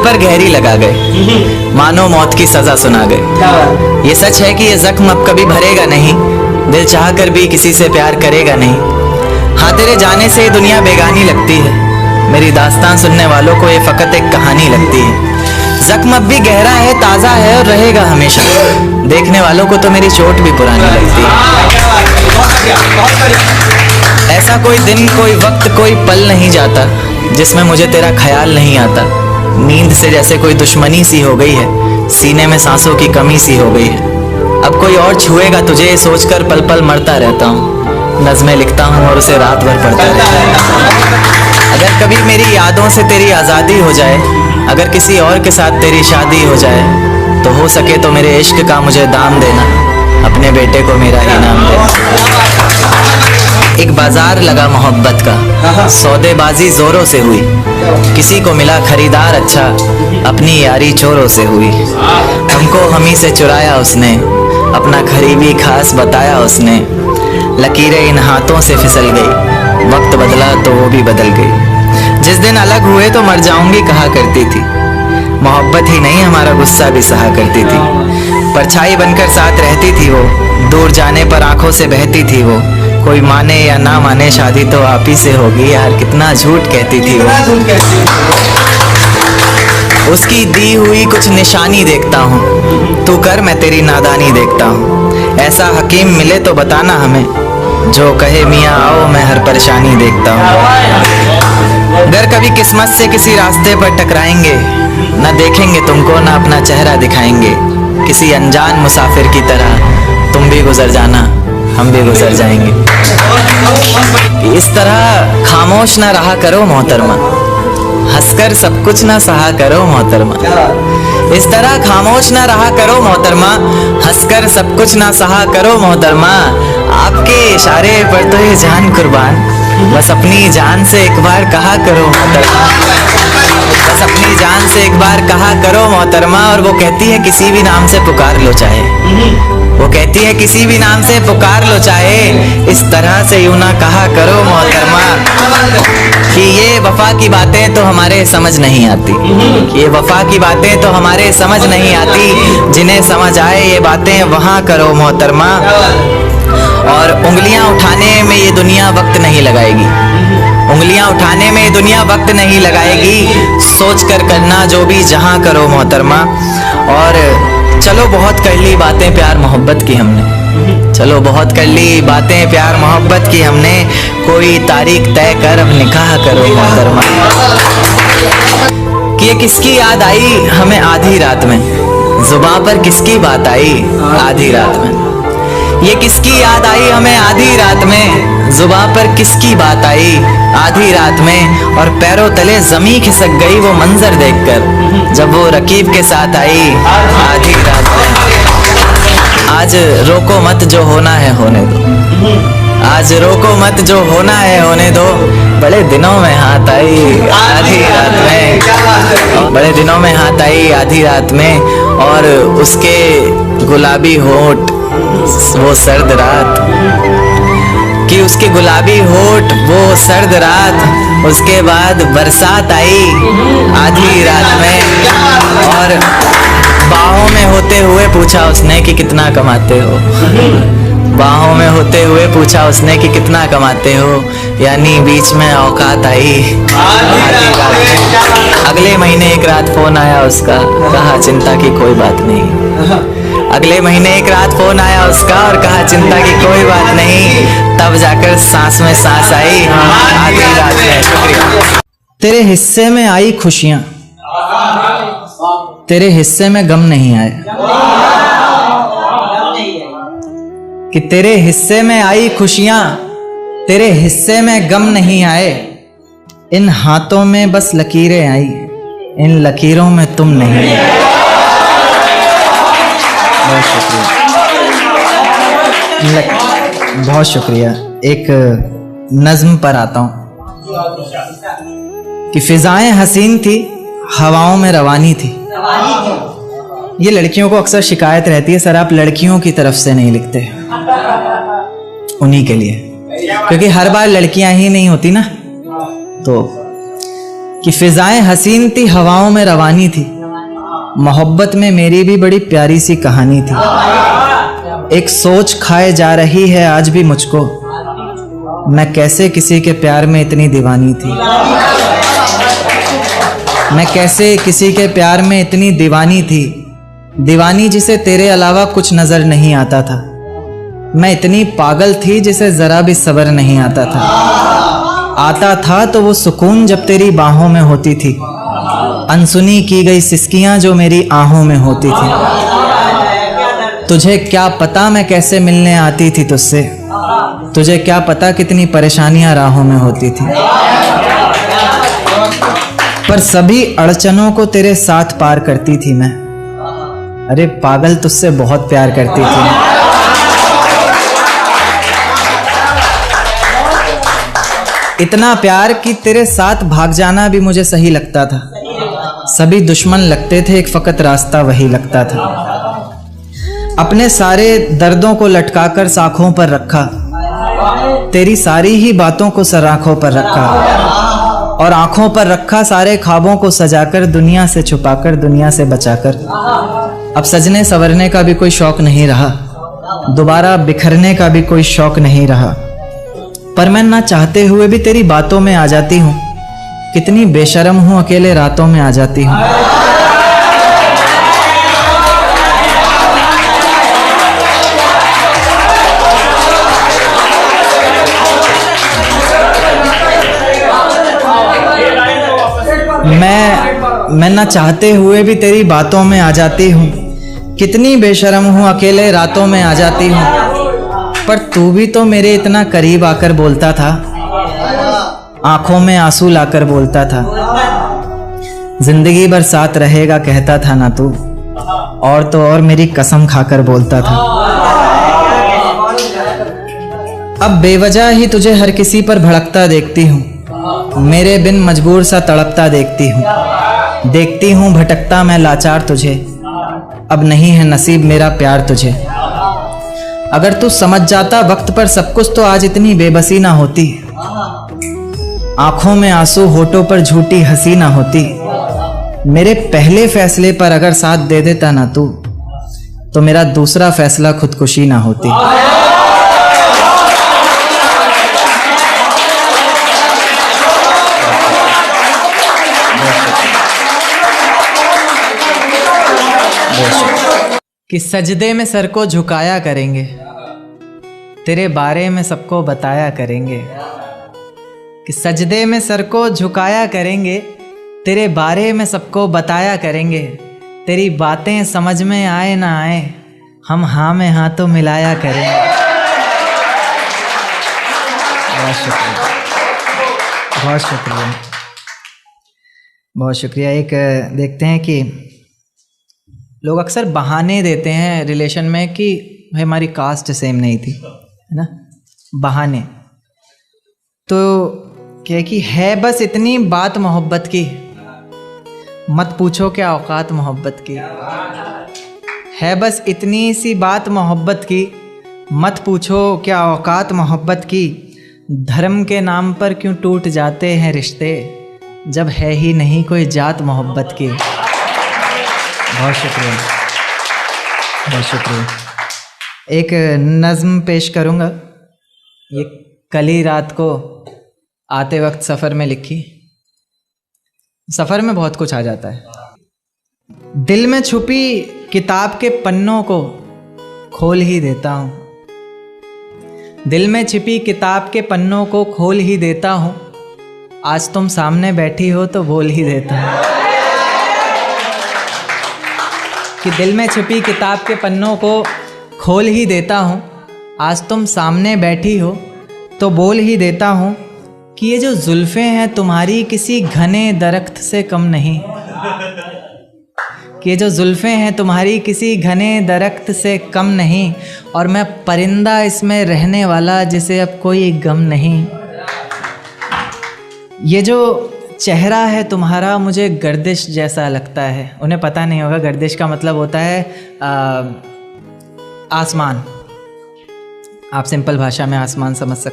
पर गहरी लगा गए, मानो मौत की सजा सुना गए। ये सच है कि ये जख्म अब कभी भरेगा नहीं, दिल चाह कर भी किसी से प्यार करेगा नहीं। हाँ, तेरे जाने से दुनिया बेगानी लगती है, मेरी दास्तान सुनने वालों को ये फकत एक कहानी लगती है। जख्म अब भी गहरा है, ताज़ा है और रहेगा हमेशा, देखने वालों को तो मेरी चोट भी पुरानी लगती है। ऐसा कोई दिन, कोई वक्त, कोई पल नहीं जाता जिसमें मुझे तेरा ख्याल नहीं आता। नींद से जैसे कोई दुश्मनी सी हो गई है, सीने में सांसों की कमी सी हो गई है। अब कोई और छुएगा तुझे सोचकर पल पल मरता रहता हूँ, नज़्में लिखता हूँ और उसे रात भर पढ़ता रहता हूँ। अगर कभी मेरी यादों से तेरी आज़ादी हो जाए, अगर किसी और के साथ तेरी शादी हो जाए, तो हो सके तो मेरे इश्क का मुझे दाम देना, अपने बेटे को मेरा ही नाम देना। एक बाजार लगा मोहब्बत का, सौदेबाजी जोरों से हुई, किसी को मिला खरीदार अच्छा, अपनी यारी चोरों से हुई। हमको हमी से चुराया उसने, अपना करीबी खास बताया उसने। लकीरें इन हाथों से फिसल गई, वक्त बदला तो वो भी बदल गई। जिस दिन अलग हुए तो मर जाऊंगी कहा करती थी, मोहब्बत ही नहीं हमारा गुस्सा भी सहा करती थी। परछाई बनकर साथ रहती थी वो, दूर जाने पर आंखों से बहती थी वो। कोई माने या ना माने शादी तो आप ही से होगी, यार कितना झूठ कहती थी वो। उसकी दी हुई कुछ निशानी देखता हूँ, तू कर मैं तेरी नादानी देखता हूँ। ऐसा हकीम मिले तो बताना हमें, जो कहे मियाँ आओ मैं हर परेशानी देखता हूँ। अगर कभी किस्मत से किसी रास्ते पर टकराएंगे, न देखेंगे तुमको न अपना चेहरा दिखाएंगे। किसी अनजान मुसाफिर की तरह तुम भी गुजर जाना, हम भी गुजर जाएंगे। इस तरह खामोश ना रहा करो मोहतरमा, हंसकर सब कुछ ना सहा करो मोहतरमा। इस तरह खामोश ना रहा करो मोहतरमा, हंसकर सब कुछ ना सहा करो मोहतरमा। आपके इशारे पर तो ये जान कुर्बान, बस अपनी जान से एक बार कहा करो मोहतरमा, बस अपनी जान से एक बार कहा करो मोहतरमा। और वो कहती है किसी भी नाम से पुकार लो चाहे, वो कहती है किसी भी नाम से पुकार लो चाहे, इस तरह से यूं ना कहा करो मोहतरमा कि ये वफा की बातें तो हमारे समझ नहीं आती, ये वफा की बातें तो हमारे समझ नहीं आती। जिन्हें समझ आए ये बातें वहाँ करो मोहतरमा। और उंगलियां उठाने में ये दुनिया वक्त नहीं लगाएगी, उंगलियां उठाने में ये दुनिया वक्त नहीं लगाएगी। सोच कर करना जो भी जहाँ करो मोहतरमा। और चलो बहुत कर ली बातें प्यार मोहब्बत की हमने, चलो बहुत कर ली बातें प्यार मोहब्बत की हमने। कोई तारीख तय कर अब निकाह करो मोहतरमा। कि ये किसकी याद आई हमें आधी रात में, जुबान पर किसकी बात आई आधी रात में। ये किसकी याद आई हमें आधी रात में, जुबान पर किसकी बात आई आधी रात में। और पैरों तले जमी खिसक गई वो मंजर देखकर, जब वो रकीब के साथ आई आधी रात में। आज रोको मत जो होना है होने दो, आज रोको मत जो होना है होने दो। बड़े दिनों में हाथ आई आधी रात में, बड़े दिनों में हाथ आई आधी रात में। और उसके गुलाबी होठ वो सर्द रात, कि उसके गुलाबी होठ वो सर्द रात। उसके बाद बरसात आई आधी रात में, और बाहों में होते हुए पूछा उसने कि कितना कमाते हो, बाहों में होते हुए पूछा उसने कि कितना कमाते हो। यानी बीच में औकात आई आधी रात में। अगले महीने एक रात फोन आया उसका, कहा चिंता की कोई बात नहीं। अगले महीने एक रात फोन आया उसका और कहा चिंता की कोई बात नहीं। तब जाकर सांस में सांस आई आधी रात में। शुक्रिया। तेरे हिस्से में आई खुशियां, तेरे हिस्से में गम नहीं आए। कि तेरे हिस्से में आई खुशियां, तेरे हिस्से में गम नहीं आए। इन हाथों में बस लकीरें आई, इन लकीरों में तुम नहीं आए। बहुत शुक्रिया, बहुत शुक्रिया। एक नज्म पर आता हूँ कि फिजाएं हसीन थी, हवाओं में रवानी थी। ये लड़कियों को अक्सर शिकायत रहती है, सर आप लड़कियों की तरफ से नहीं लिखते। उन्हीं के लिए, क्योंकि हर बार लड़कियां ही नहीं होती ना। तो कि फिजाएं हसीन थी, हवाओं में रवानी थी, मोहब्बत में मेरी भी बड़ी प्यारी सी कहानी थी। एक सोच खाए जा रही है आज भी मुझको, मैं कैसे किसी के प्यार में इतनी दीवानी थी। मैं कैसे किसी के प्यार में इतनी दीवानी थी, दीवानी जिसे तेरे अलावा कुछ नजर नहीं आता था। मैं इतनी पागल थी जिसे जरा भी सब्र नहीं आता था। आता था तो वो सुकून जब तेरी बाहों में होती थी, अनसुनी की गई सिसकियां जो मेरी आहों में होती थी। तुझे क्या पता मैं कैसे मिलने आती थी तुझसे, तुझे क्या पता कितनी परेशानियां राहों में होती थी। पर सभी अड़चनों को तेरे साथ पार करती थी मैं। अरे पागल, तुझसे बहुत प्यार करती थी। इतना प्यार कि तेरे साथ भाग जाना भी मुझे सही लगता था। सभी दुश्मन लगते थे, एक फकत रास्ता वही लगता था। अपने सारे दर्दों को लटकाकर साखों पर रखा, तेरी सारी ही बातों को सराखों पर रखा, और आंखों पर रखा सारे ख्वाबों को सजाकर, दुनिया से छुपाकर, दुनिया से बचाकर। अब सजने संवरने का भी कोई शौक नहीं रहा, दोबारा बिखरने का भी कोई शौक नहीं रहा। पर मैं ना चाहते हुए भी तेरी बातों में आ जाती हूँ। कितनी बेशर्म हूँ, अकेले रातों में आ जाती हूँ। मैं ना चाहते हुए भी तेरी बातों में आ जाती हूँ। कितनी बेशर्म हूँ, अकेले रातों में आ जाती हूँ। पर तू भी तो मेरे इतना करीब आकर बोलता था, आंखों में आंसू लाकर बोलता था। जिंदगी भर साथ रहेगा कहता था ना तू, और तो और मेरी कसम खाकर बोलता था। अब बेवजह ही तुझे हर किसी पर भड़कता देखती हूँ, मेरे बिन मजबूर सा तड़पता देखती हूँ भटकता मैं लाचार तुझे। अब नहीं है नसीब मेरा प्यार तुझे। अगर तू समझ जाता वक्त पर सब कुछ तो आज इतनी बेबसी ना होती। आंखों में आंसू, होठों पर झूठी हंसी ना होती। मेरे पहले फैसले पर अगर साथ दे देता ना तू, तो मेरा दूसरा फैसला खुदकुशी ना होती। कि सजदे में सर को झुकाया करेंगे, तेरे बारे में सबको बताया करेंगे। कि सजदे में सर को झुकाया करेंगे, तेरे बारे में सबको बताया करेंगे। तेरी बातें समझ में आए ना आए, हम हाँ में हाँ तो मिलाया करेंगे। बहुत शुक्रिया, बहुत शुक्रिया, बहुत शुक्रिया। एक देखते हैं कि लोग अक्सर बहाने देते हैं रिलेशन में कि भाई हमारी कास्ट सेम नहीं थी, है ना, बहाने। तो क्या कि है बस इतनी बात मोहब्बत की, मत पूछो क्या औकात मोहब्बत की। है बस इतनी सी बात मोहब्बत की, मत पूछो क्या औकात मोहब्बत की। धर्म के नाम पर क्यों टूट जाते हैं रिश्ते, जब है ही नहीं कोई जात मोहब्बत की। बहुत शुक्रिया, बहुत शुक्रिया। एक नज़्म पेश करूँगा, ये कल ही रात को आते वक्त सफ़र में लिखी। सफ़र में बहुत कुछ आ जाता है। दिल में छुपी किताब के पन्नों को खोल ही देता हूँ, दिल में छिपी किताब के पन्नों को खोल ही देता हूँ। आज तुम सामने बैठी हो तो बोल ही देता हूँ। कि दिल में छिपी किताब के पन्नों को खोल ही देता हूँ। आज तुम सामने बैठी हो तो बोल ही देता हूँ कि ये जो जुल्फ़ें हैं तुम्हारी किसी घने दरख्त से कम नहीं। कि ये जो जुल्फ़ें हैं तुम्हारी किसी घने दरख्त से कम नहीं, और मैं परिंदा इसमें रहने वाला जिसे अब कोई गम नहीं। ये जो चेहरा है तुम्हारा मुझे गर्दिश जैसा लगता है। उन्हें पता नहीं होगा गर्दिश का मतलब होता है आसमान। आप सिंपल भाषा में आसमान समझ सकते हैं।